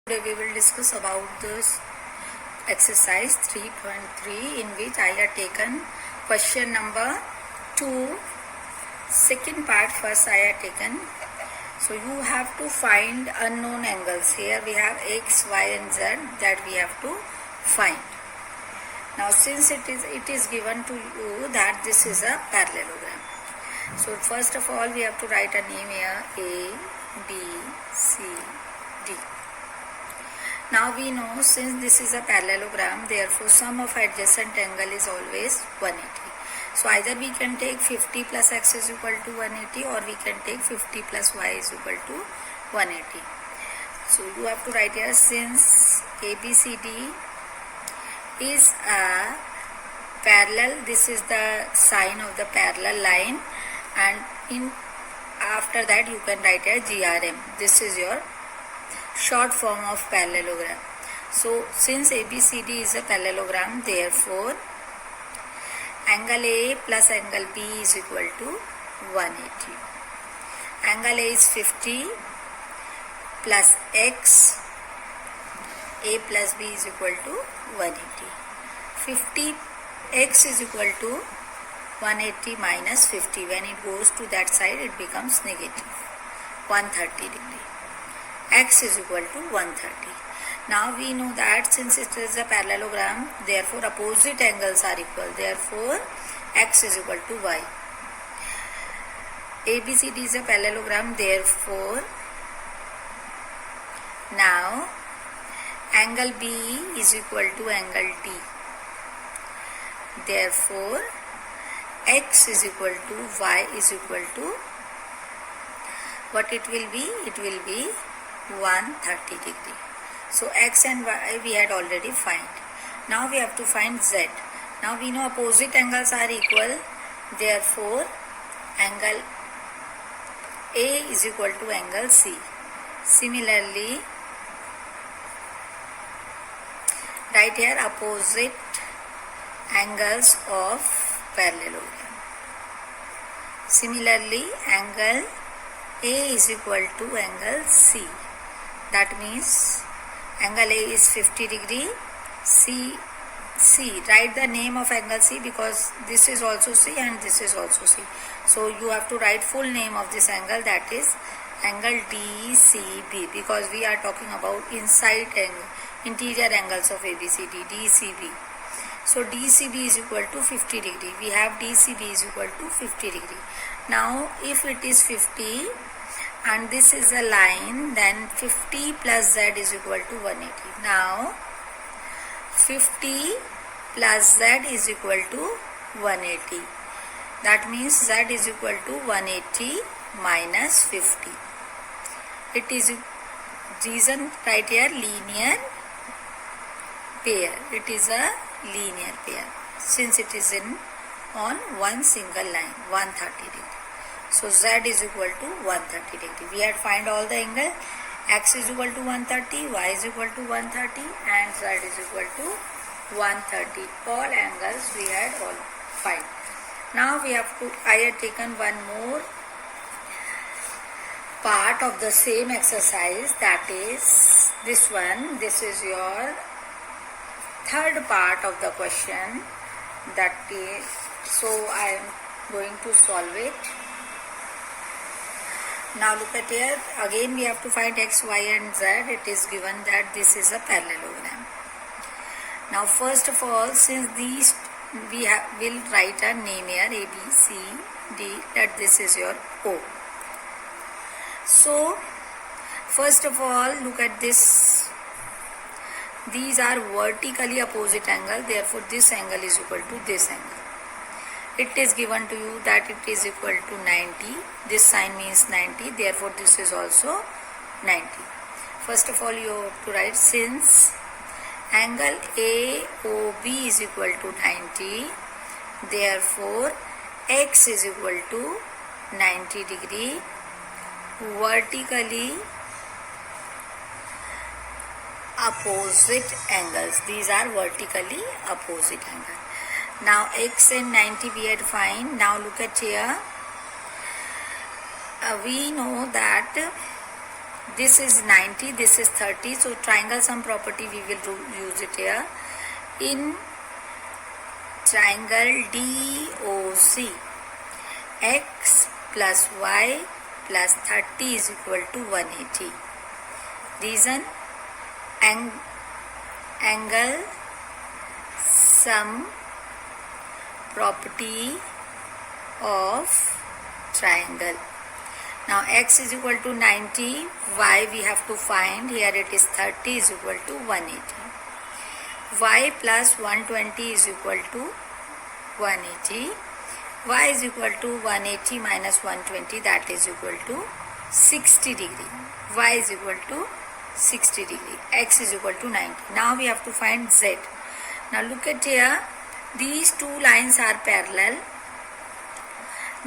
Today we will discuss about this exercise 3.3 in which I have taken question number 2. Second part first I have taken. So you have to find unknown angles. Here we have x, y and z that we have to find. Now since it is given to you that this is a parallelogram. So first of all we have to write a name here A, B, C, D. Now we know since this is a parallelogram, therefore sum of adjacent angle is always 180. So either we can take 50 plus x is equal to 180 or we can take 50 plus y is equal to 180. So you have to write here since ABCD is a parallel, this is the sign of the parallel line, and after that you can write here GRM. This is your short form of parallelogram. So since ABCD is a parallelogram, therefore angle A plus angle B is equal to 180. Angle A is 50 plus x, A plus B is equal to 180. 50 x is equal to 180 minus 50. When it goes to that side, it becomes negative 130 degree. X is equal to 130. Now we know that since it is a parallelogram, therefore opposite angles are equal. Therefore x is equal to y. ABCD is a parallelogram. Therefore now angle B is equal to angle D. Therefore x is equal to y is equal to what it will be? It will be 130 degree. So x and y we had already find. Now we have to find z. Now we know opposite angles are equal. Therefore angle A is equal to angle C. Similarly, write here opposite angles of parallelogram. Similarly, angle A is equal to angle C. That means angle A is 50 degree, C. Write the name of angle C because this is also C and this is also C. So you have to write full name of this angle, that is angle DCB, because we are talking about inside angle, interior angles of ABCD, DCB. So DCB is equal to 50 degree. We have DCB is equal to 50 degree. Now if it is 50 and this is a line, then 50 plus z is equal to 180. Now 50 plus z is equal to 180. That means z is equal to 180 minus 50. It is reason right here linear pair. It is a linear pair since it is on one single line 130 degree. So z is equal to 130 degree. We had find all the angle. X is equal to 130, y is equal to 130 and z is equal to 130. All angles we had all find. Now we have to, I had taken one more part of the same exercise, that is this one. This is your third part of the question, that is, so I am going to solve it. Now look at here, again we have to find x, y and z. It is given that this is a parallelogram. Now first of all, since these we will write a name here A, B, C, D, that this is your O. So first of all, look at this. These are vertically opposite angle, therefore this angle is equal to this angle. It is given to you that it is equal to 90. This sign means 90, therefore this is also 90. First of all you have to write since angle AOB is equal to 90, therefore x is equal to 90 degree vertically opposite angles. These are vertically opposite angles. Now x and 90 we had find. Now look at here. We know that This is 90, this is 30. So triangle sum property we will use it here. In triangle DOC, x plus y plus 30 is equal to 180. Reason, angle sum property of triangle. Now x is equal to 90, y we have to find, here it is 30 is equal to 180. Y plus 120 is equal to 180. Y is equal to 180 minus 120, that is equal to 60 degree. Y is equal to 60 degree. X is equal to 90. Now we have to find Z. Now look at here, these two lines are parallel.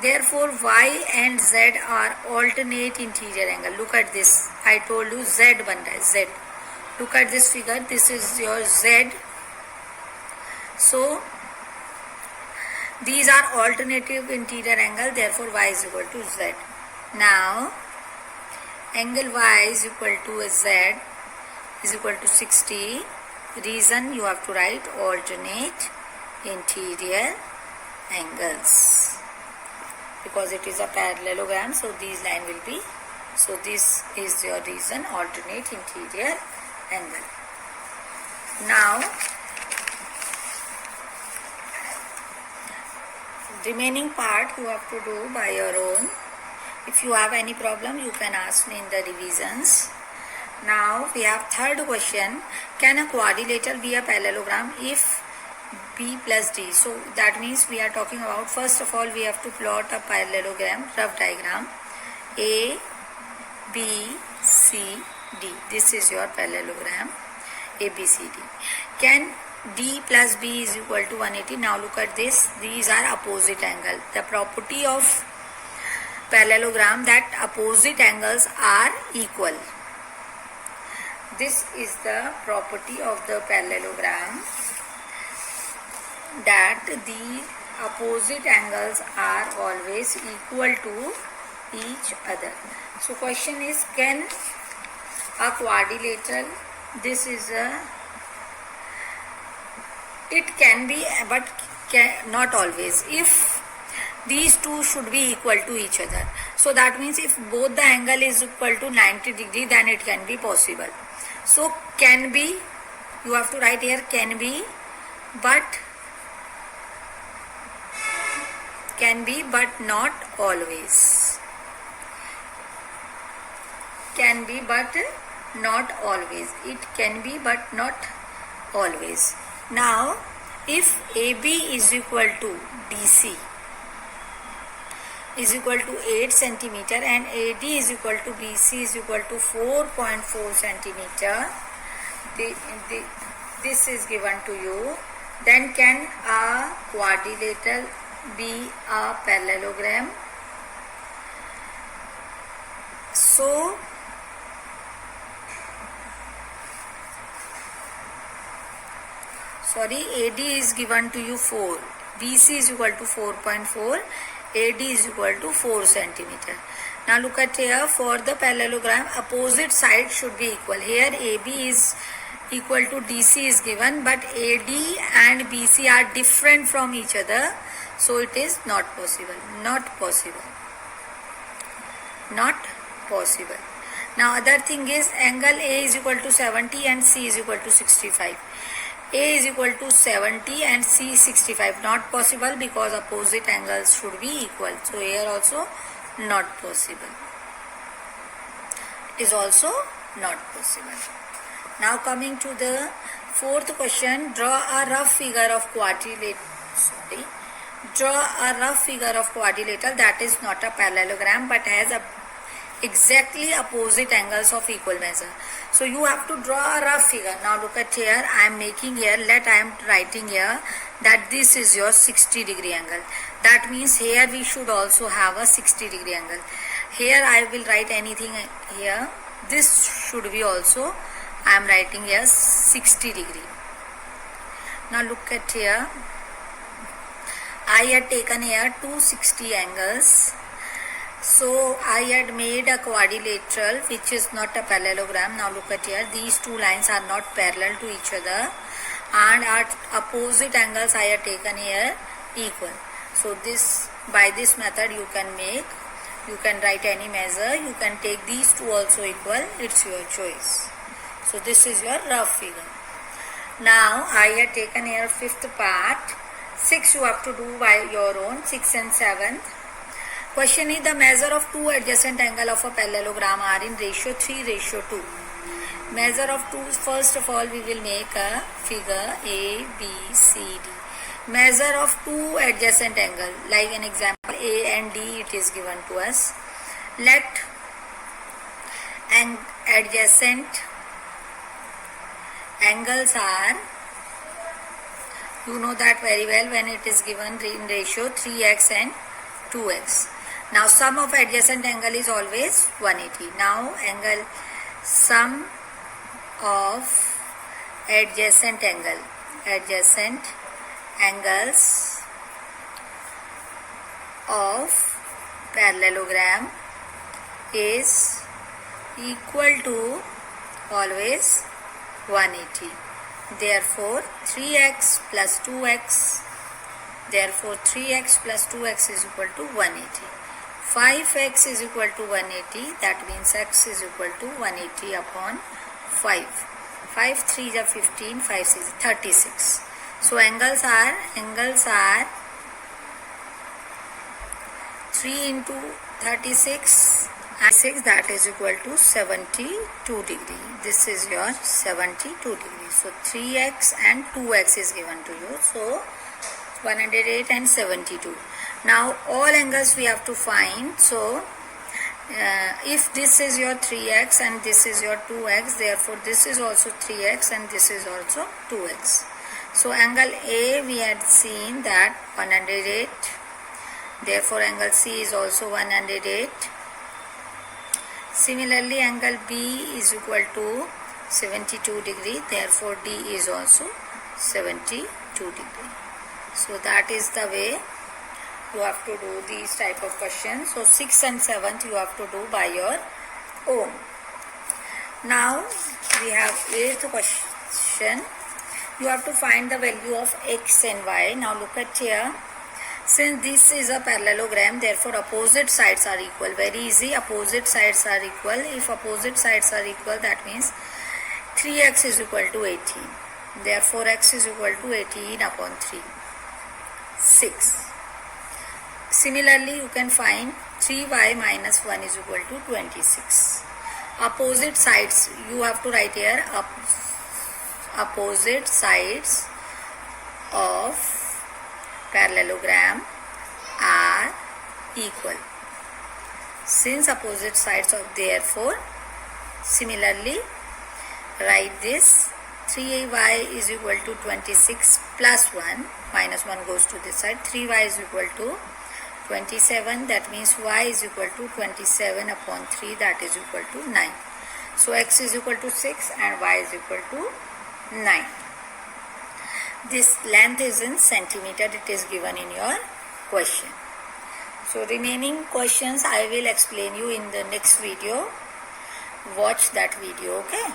Therefore, y and z are alternate interior angle. Look at this. I told you z ban raha hai, z. Look at this figure. This is your z. So, these are alternative interior angle. Therefore, y is equal to z. Now, angle y is equal to z is equal to 60. Reason, you have to write alternate interior angles. Because it is a parallelogram, so these line will be, so this is your reason, alternate interior angle. Now remaining part you have to do by your own. If you have any problem, you can ask me in the revisions. Now we have third question. Can a quadrilateral be a parallelogram if B plus D? So that means we are talking about, first of all we have to plot a parallelogram, rough diagram, A, B, C, D. This is your parallelogram, A, B, C, D. Can D plus B is equal to 180? Now look at this, these are opposite angle. The property of parallelogram that opposite angles are equal. This is the property of the parallelogram, that the opposite angles are always equal to each other. So question is, can a quadrilateral, this is a, it can be but not always. If these two should be equal to each other, so that means if both the angle is equal to 90 degree, then it can be possible. So can be, you have to write here can be but not always. Can be but not always. It can be but not always. Now, if AB is equal to DC is equal to 8 centimeter and AD is equal to BC is equal to 4.4 centimeter, this is given to you, then can a quadrilateral be a parallelogram? So AD is given to you 4, BC is equal to 4.4, AD is equal to 4 centimeter. Now look at here, for the parallelogram opposite side should be equal. Here AB is equal to DC is given, but AD and BC are different from each other, so it is not possible. Not possible. Now other thing is, angle A is equal to 70 and C is equal to 65. A is equal to 70 and C 65. Not possible because opposite angles should be equal. So here also not possible. Is also not possible. Now coming to the fourth question, draw a rough figure of quadrilateral. Draw a rough figure of quadrilateral that is not a parallelogram but has a exactly opposite angles of equal measure. So you have to draw a rough figure. Now look at here, I am making here, I am writing here that this is your 60 degree angle. That means here we should also have a 60 degree angle. Here I will write anything here. This should be also, I am writing here 60 degree. Now look at here, I had taken here 260 angles. So I had made a quadrilateral which is not a parallelogram. Now look at here, these two lines are not parallel to each other and at opposite angles I have taken here equal. So this, by this method you can write any measure, you can take these two also equal, it's your choice. So this is your rough figure. Now I have taken here fifth part. 6 you have to do by your own, 6 and 7. Question is the measure of two adjacent angle of a parallelogram are in ratio 3:2. Measure of two, first of all we will make a figure A, B, C, D. Measure of two adjacent angle, like an example A and D it is given to us. Let adjacent angles are, you know that very well when it is given in ratio 3x and 2x. Now sum of adjacent angle is always 180. Now angle sum of adjacent angles of parallelogram is equal to always 180. Therefore 3x plus 2x, therefore 3x plus 2x is equal to 180. 5x is equal to 180, that means x is equal to 180 upon 5. 5 3 is 15, 5 6 36. So angles are 3 into 36 and 6, that is equal to 72 degree. This is your 72 degree. So 3x and 2x is given to you. So 108 and 72. Now all angles we have to find. So if this is your 3x and this is your 2x, therefore this is also 3x and this is also 2x. So angle A we had seen that 108, therefore angle C is also 108. Similarly angle B is equal to 72 degree, therefore D is also 72 degree. So that is the way you have to do these type of questions. So 6th and 7th you have to do by your own. Now we have 8th question. You have to find the value of x and y. Now look at here. Since this is a parallelogram, therefore opposite sides are equal. Very easy, opposite sides are equal. If opposite sides are equal, that means 3x is equal to 18. Therefore x is equal to 18 upon 3. 6. Similarly, you can find 3y minus 1 is equal to 26. Opposite sides, you have to write here opposite sides of parallelogram are equal. Since opposite sides are, therefore similarly write this 3y is equal to 26 plus 1, minus 1 goes to this side, 3y is equal to 27, that means y is equal to 27 upon 3, that is equal to 9. So x is equal to 6 and y is equal to 9. This length is in centimeter, it is given in your question. So remaining questions I will explain you in the next video. Watch that video, okay?